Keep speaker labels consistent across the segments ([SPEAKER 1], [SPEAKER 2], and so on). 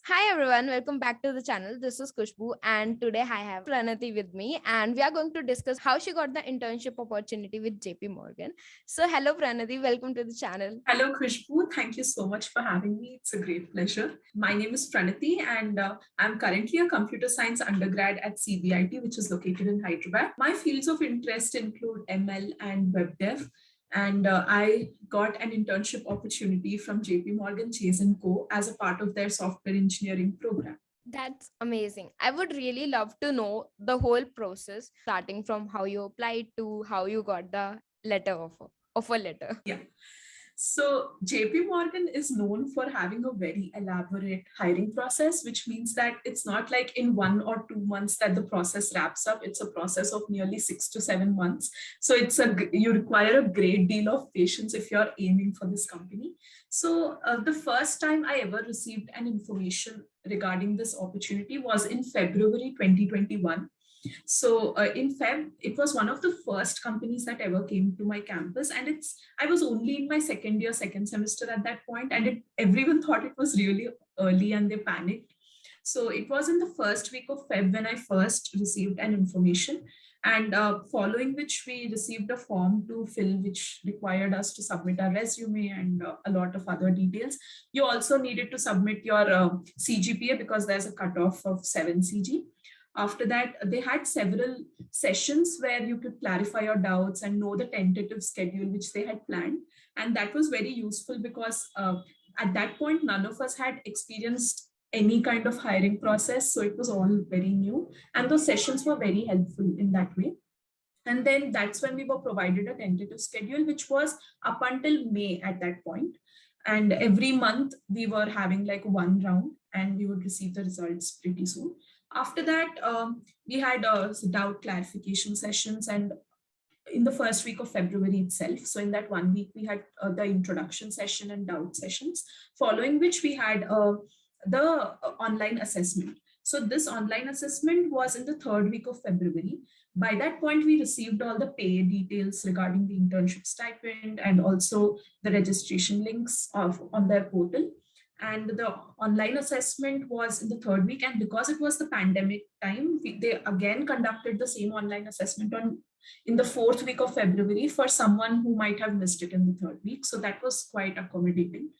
[SPEAKER 1] Hi everyone, welcome back to the channel. This is Khushboo and today I have Pranati with me and we are going to discuss how she got the internship opportunity with JP Morgan. So hello Pranati, welcome to the channel.
[SPEAKER 2] Hello, Khushboo. Thank you so much for having me. It's a great pleasure. My name is Pranati, and I'm currently a computer science undergrad at CBIT, which is located in Hyderabad. My fields of interest include ML and web dev. And I got an internship opportunity from JP Morgan Chase & Co. as a part of their software engineering program.
[SPEAKER 1] That's amazing. I would really love to know the whole process, starting from how you applied to how you got the offer letter.
[SPEAKER 2] Yeah. So JP Morgan is known for having a very elaborate hiring process, which means that it's not like in 1 or 2 months that the process wraps up. It's a process of nearly 6 to 7 months. So you require a great deal of patience if you're aiming for this company. So the first time I ever received an information regarding this opportunity was in February 2021. So in Feb, it was one of the first companies that ever came to my campus, and I was only in my second semester at that point, and everyone thought it was really early, and they panicked. So it was in the first week of Feb when I first received an information, and following which we received a form to fill, which required us to submit our resume and a lot of other details. You also needed to submit your cgpa because there's a cutoff of 7 cg. After that, they had several sessions where you could clarify your doubts and know the tentative schedule which they had planned. And that was very useful because at that point, none of us had experienced any kind of hiring process. So it was all very new. And those sessions were very helpful in that way. And then that's when we were provided a tentative schedule, which was up until May at that point. And every month we were having like one round and we would receive the results pretty soon. After that, we had doubt clarification sessions, and in the first week of February itself. So in that 1 week, we had the introduction session and doubt sessions, following which we had the online assessment. So this online assessment was in the third week of February. By that point, we received all the pay details regarding the internship stipend and also the registration links on their portal. And the online assessment was in the third week. And because it was the pandemic time, they again conducted the same online assessment in the fourth week of February for someone who might have missed it in the third week. So that was quite accommodating.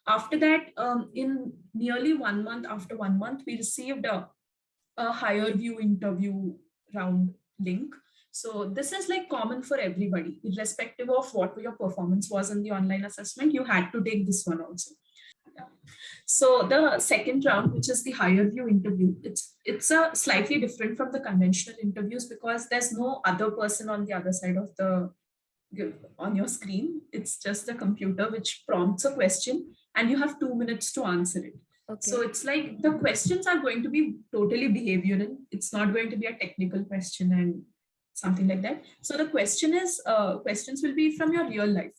[SPEAKER 2] After that, in nearly 1 month, after 1 month, we received a higher view interview round link. So this is like common for everybody, irrespective of what your performance was in the online assessment, you had to take this one also. So the second round, which is the higher view interview, it's a slightly different from the conventional interviews because there's no other person on the other side of on your screen. It's just the computer which prompts a question and you have 2 minutes to answer it. Okay. So it's like the questions are going to be totally behavioral. It's not going to be a technical question and something like that. So the questions will be from your real life.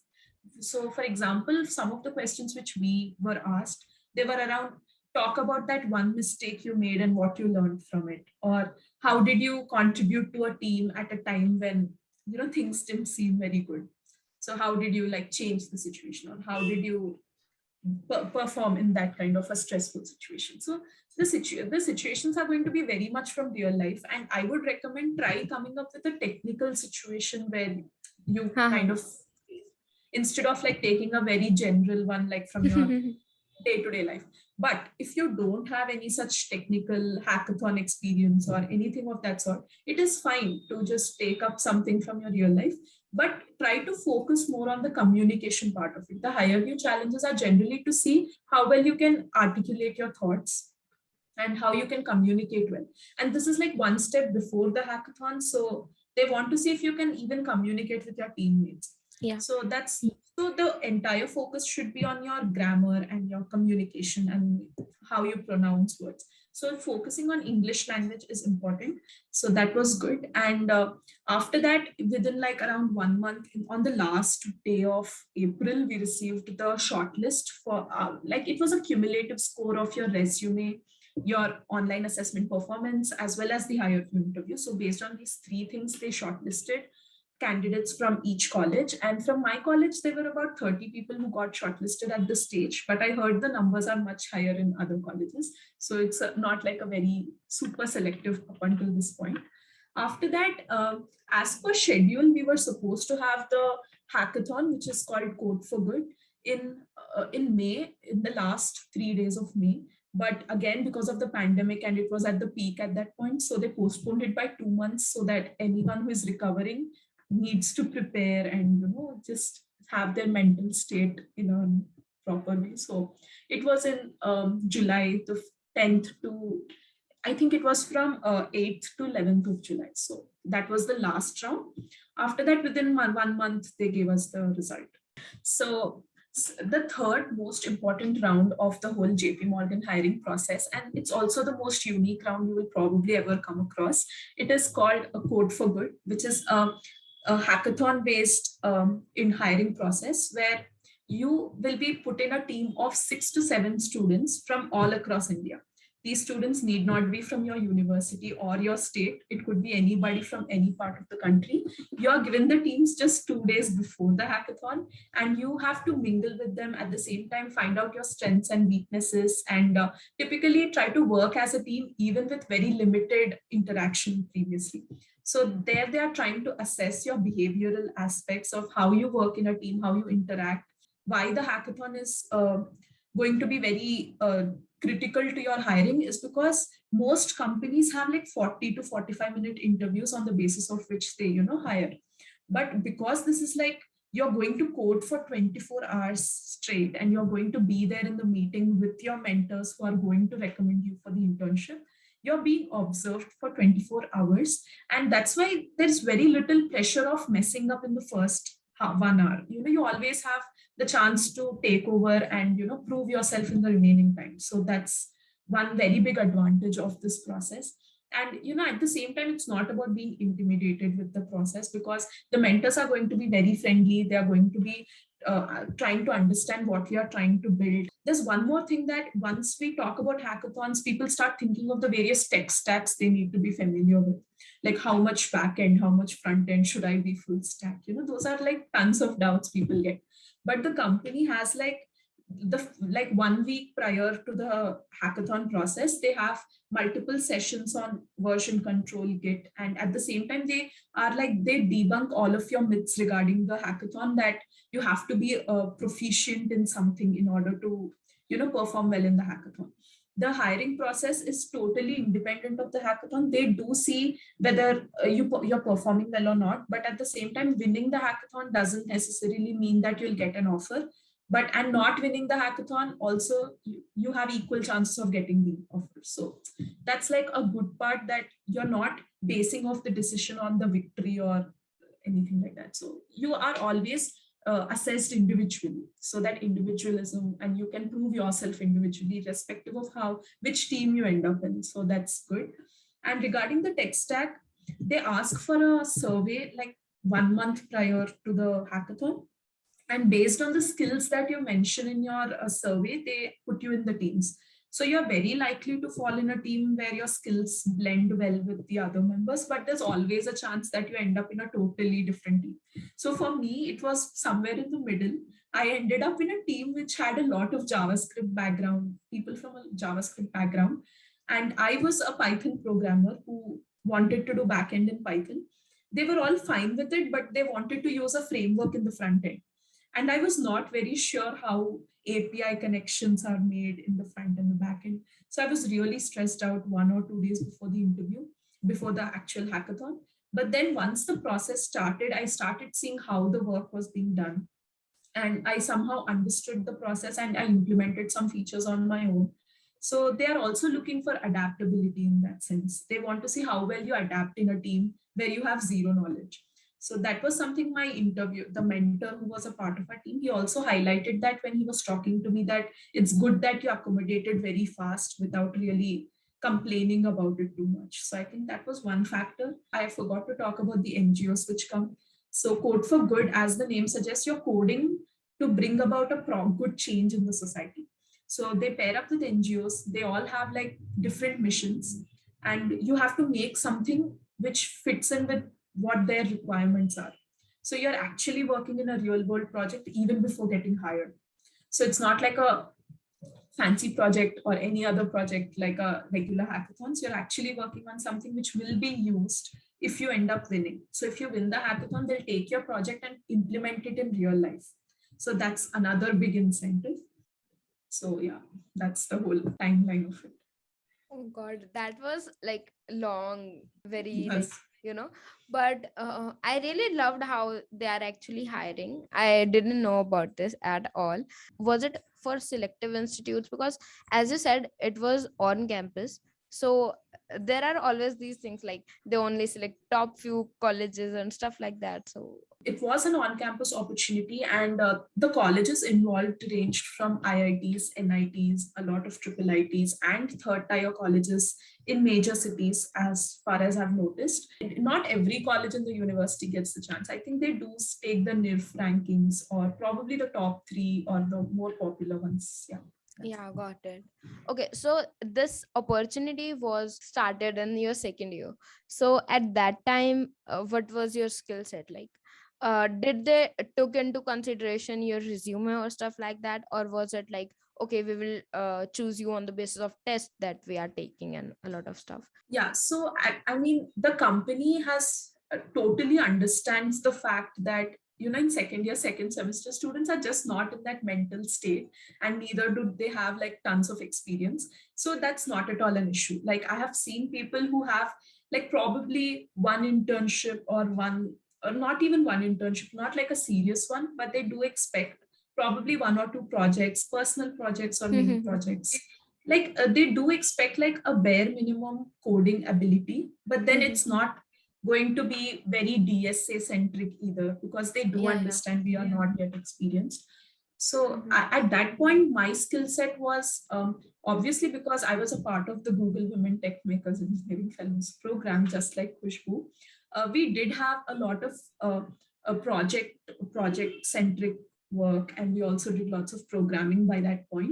[SPEAKER 2] So for example, some of the questions which we were asked, they were around talk about that one mistake you made and what you learned from it, or how did you contribute to a team at a time when things didn't seem very good. So how did you like change the situation, or how did you perform in that kind of a stressful situation? So the situations are going to be very much from real life, and I would recommend try coming up with a technical situation where you kind of, instead of like taking a very general one like from your day-to-day life. But if you don't have any such technical hackathon experience or anything of that sort, it is fine to just take up something from your real life, but try to focus more on the communication part of it. The higher view challenges are generally to see how well you can articulate your thoughts and how you can communicate well. And this is like one step before the hackathon. So they want to see if you can even communicate with your teammates. Yeah. So the entire focus should be on your grammar and your communication and how you pronounce words. So focusing on English language is important. So that was good. And after that, within like around 1 month, on the last day of April, we received the shortlist for like it was a cumulative score of your resume, your online assessment performance, as well as the higher view interview. So based on these three things, they shortlisted candidates from each college. And from my college, there were about 30 people who got shortlisted at this stage, but I heard the numbers are much higher in other colleges. So it's not like a very super selective up until this point. After that, as per schedule, we were supposed to have the hackathon, which is called Code for Good, in May, in the last 3 days of May. But again, because of the pandemic and it was at the peak at that point, so they postponed it by 2 months so that anyone who is recovering needs to prepare and just have their mental state in a proper way. So it was in July the 10th to, I think it was from 8th to 11th of July. So that was the last round. After that, within 1 month, they gave us the result. So the third most important round of the whole JP Morgan hiring process, and it's also the most unique round you will probably ever come across. It is called a Code for Good, which is a hackathon based in hiring process where you will be put in a team of 6 to 7 students from all across India. These students need not be from your university or your state. It could be anybody from any part of the country. You're given the teams just 2 days before the hackathon, and you have to mingle with them at the same time, find out your strengths and weaknesses, and typically try to work as a team, even with very limited interaction previously. So there they are trying to assess your behavioral aspects of how you work in a team, how you interact, why the hackathon is going to be very critical to your hiring is because most companies have like 40 to 45-minute interviews on the basis of which they hire. But because this is like you're going to code for 24 hours straight and you're going to be there in the meeting with your mentors who are going to recommend you for the internship, you're being observed for 24 hours, and that's why there's very little pressure of messing up in the first 1 hour. You always have the chance to take over and prove yourself in the remaining time. So that's one very big advantage of this process. And at the same time, it's not about being intimidated with the process, because the mentors are going to be very friendly. They are going to be trying to understand what we are trying to build. There's one more thing, that once we talk about hackathons, people start thinking of the various tech stacks they need to be familiar with, like how much back end, how much front end, should I be full stack? Those are like tons of doubts people get. But the company has like 1 week prior to the hackathon process, they have multiple sessions on version control, Git, and at the same time they debunk all of your myths regarding the hackathon, that you have to be proficient in something in order to perform well in the hackathon. The hiring process is totally independent of the hackathon. They do see whether you're performing well or not, but at the same time, winning the hackathon doesn't necessarily mean that you'll get an offer. And not winning the hackathon also, you have equal chances of getting the offer. So that's like a good part, that you're not basing off the decision on the victory or anything like that. So you are always assessed individually, so that individualism, and you can prove yourself individually irrespective of which team you end up in. So that's good. And regarding the tech stack, they ask for a survey like 1 month prior to the hackathon, and based on the skills that you mention in your survey, they put you in the teams. So you're very likely to fall in a team where your skills blend well with the other members, but there's always a chance that you end up in a totally different team. So for me, it was somewhere in the middle. I ended up in a team which had a lot of JavaScript background, people from a JavaScript background. And I was a Python programmer who wanted to do backend in Python. They were all fine with it, but they wanted to use a framework in the front end. And I was not very sure how API connections are made in the front and the back end. So I was really stressed out 1 or 2 days before the interview, before the actual hackathon. But then once the process started, I started seeing how the work was being done. And I somehow understood the process and I implemented some features on my own. So they are also looking for adaptability in that sense. They want to see how well you adapt in a team where you have zero knowledge. So that was something my interview, the mentor who was a part of our team, he also highlighted that when he was talking to me, that it's good that you accommodated very fast without really complaining about it too much. So I think that was one factor. I forgot to talk about the NGOs which come. So Code for Good, as the name suggests, you're coding to bring about a good change in the society. So they pair up with NGOs. They all have like different missions, and you have to make something which fits in with what their requirements are. So you're actually working in a real world project even before getting hired. So it's not like a fancy project or any other project like a regular hackathons. You're actually working on something which will be used if you end up winning. So if you win the hackathon, they'll take your project and implement it in real life. So that's another big incentive. So yeah, that's the whole timeline of it.
[SPEAKER 1] Oh God, that was like long, very like,
[SPEAKER 2] Yes.
[SPEAKER 1] but I really loved how they are actually hiring. I didn't know about this at all. Was it for selective institutes? Because as you said, it was on campus. So there are always these things like they only select top few colleges and stuff like that. So
[SPEAKER 2] It was an on-campus opportunity, and the colleges involved ranged from IITs, NITs, a lot of triple ITs, and third-tier colleges in major cities, as far as I've noticed. Not every college in the university gets the chance. I think they do take the NIRF rankings, or probably the top three or the more popular ones. Yeah.
[SPEAKER 1] yeah, got it. Okay, so this opportunity was started in your second year. So at that time, what was your skill set like? Did they took into consideration your resume or stuff like that, or was it like, okay, we will choose you on the basis of test that we are taking and a lot of stuff?
[SPEAKER 2] Yeah, so I mean, the company has totally understands the fact that, in second year, second semester, students are just not in that mental state, and neither do they have like tons of experience. So that's not at all an issue. Like, I have seen people who have like probably one internship or one, or not even one internship, not like a serious one, but they do expect probably one or two projects, personal projects or mini projects. Like they do expect like a bare minimum coding ability, but then it's not going to be very DSA centric either, because they do
[SPEAKER 1] Yeah, yeah.
[SPEAKER 2] understand we are not yet experienced. So at that point, my skill set was obviously, because I was a part of the Google Women Tech Makers Engineering Fellows program, just like Khushboo. We did have a lot of a project centric work, and we also did lots of programming by that point.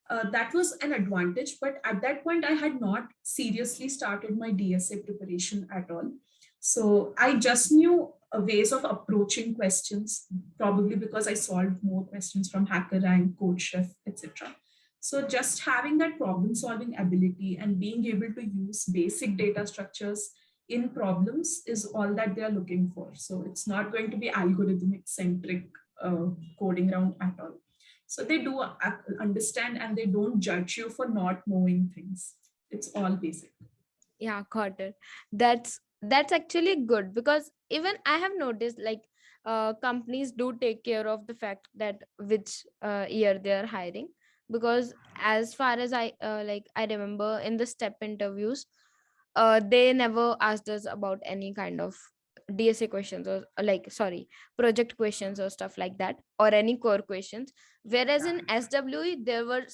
[SPEAKER 2] That was an advantage. But at that point, I had not seriously started my DSA preparation at all. So I just knew ways of approaching questions, probably because I solved more questions from HackerRank, CodeChef, etc. So just having that problem solving ability and being able to use basic data structures in problems is all that they are looking for. So it's not going to be algorithmic centric coding round at all. So they do understand, and they don't judge you for not knowing things. It's all basic.
[SPEAKER 1] Yeah, got it. That's actually good, because even I have noticed like companies do take care of the fact that which year they are hiring, because as far as I remember in the step interviews, they never asked us about any kind of DSA questions, or like, sorry, project questions or stuff like that, or any core questions. Whereas in SWE there were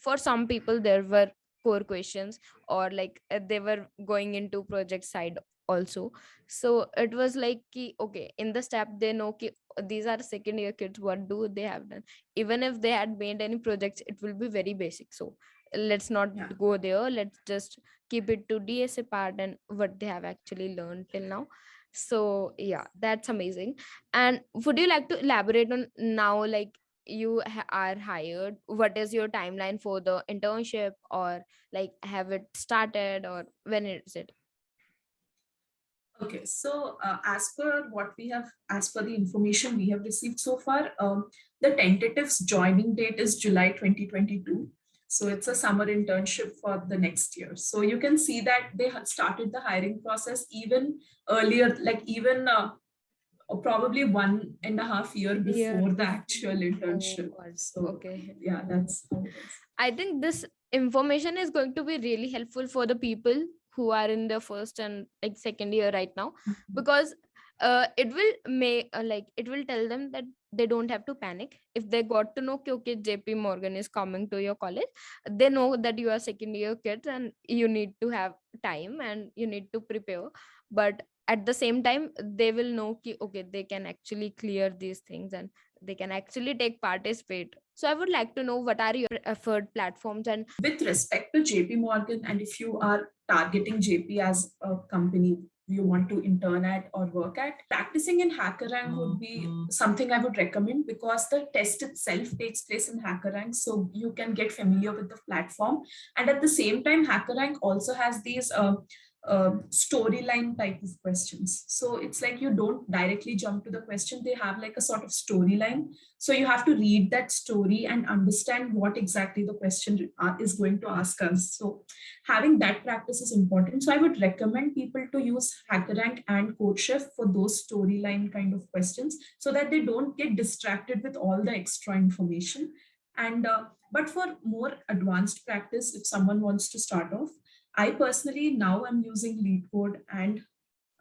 [SPEAKER 1] for some people there were core questions, or like they were going into project side also. So it was like okay, in the step they know these are second year kids, what do they have done. Even if they had made any projects, it will be very basic. So let's not
[SPEAKER 2] Yeah.
[SPEAKER 1] go there, let's just keep it to DSA part and what they have actually learned till now. So yeah, that's amazing. And would you like to elaborate on now, like you are hired, what is your timeline for the internship, or like have it started, or when is it?
[SPEAKER 2] Okay, so as per the information we have received so far, the tentative joining date is July 2022. So it's a summer internship for the next year. So you can see that they had started the hiring process even earlier, like even probably 1.5 year
[SPEAKER 1] Year
[SPEAKER 2] before the
[SPEAKER 1] before.
[SPEAKER 2] actual
[SPEAKER 1] Oh
[SPEAKER 2] internship.
[SPEAKER 1] God.
[SPEAKER 2] So
[SPEAKER 1] Okay.
[SPEAKER 2] yeah, that's how it is.
[SPEAKER 1] I think this information is going to be really helpful for the people who are in their first and like second year right now,
[SPEAKER 2] Mhm.
[SPEAKER 1] because it will make like it will tell them that they don't have to panic if they got to know कि, okay, JP Morgan is coming to your college. They know that you are second year kids and you need to have time and you need to prepare. But at the same time they will know कि, okay, they can actually clear these things and they can actually take participate. So I would like to know what are your preferred platforms. And
[SPEAKER 2] With respect to JP Morgan, and if you are targeting JP as a company, you want to intern at or work at. Practicing in HackerRank would be something I would recommend because the test itself takes place in HackerRank, so you can get familiar with the platform. And at the same time, HackerRank also has these storyline type of questions. So it's like you don't directly jump to the question, they have like a sort of storyline. So you have to read that story and understand what exactly the question is going to ask us. So having that practice is important. So I would recommend people to use HackerRank and CodeChef for those storyline kind of questions so that they don't get distracted with all the extra information. And but for more advanced practice, if someone wants to start off, I personally now am using LeetCode and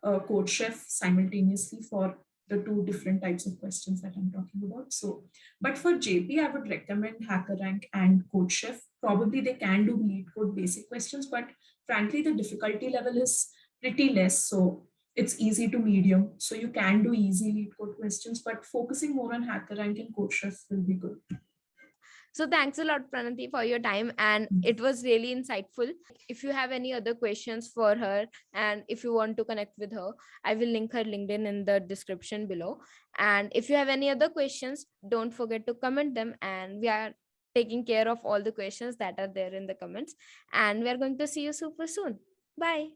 [SPEAKER 2] CodeChef simultaneously for the two different types of questions that I'm talking about. So, but for JP, I would recommend HackerRank and CodeChef. Probably they can do LeetCode basic questions, but frankly, the difficulty level is pretty less. So it's easy to medium. So you can do easy LeetCode questions, but focusing more on HackerRank and CodeChef will be good.
[SPEAKER 1] So thanks a lot, Pranati, for your time. And it was really insightful. If you have any other questions for her and if you want to connect with her, I will link her LinkedIn in the description below. And if you have any other questions, don't forget to comment them. And we are taking care of all the questions that are there in the comments. And we are going to see you super soon. Bye.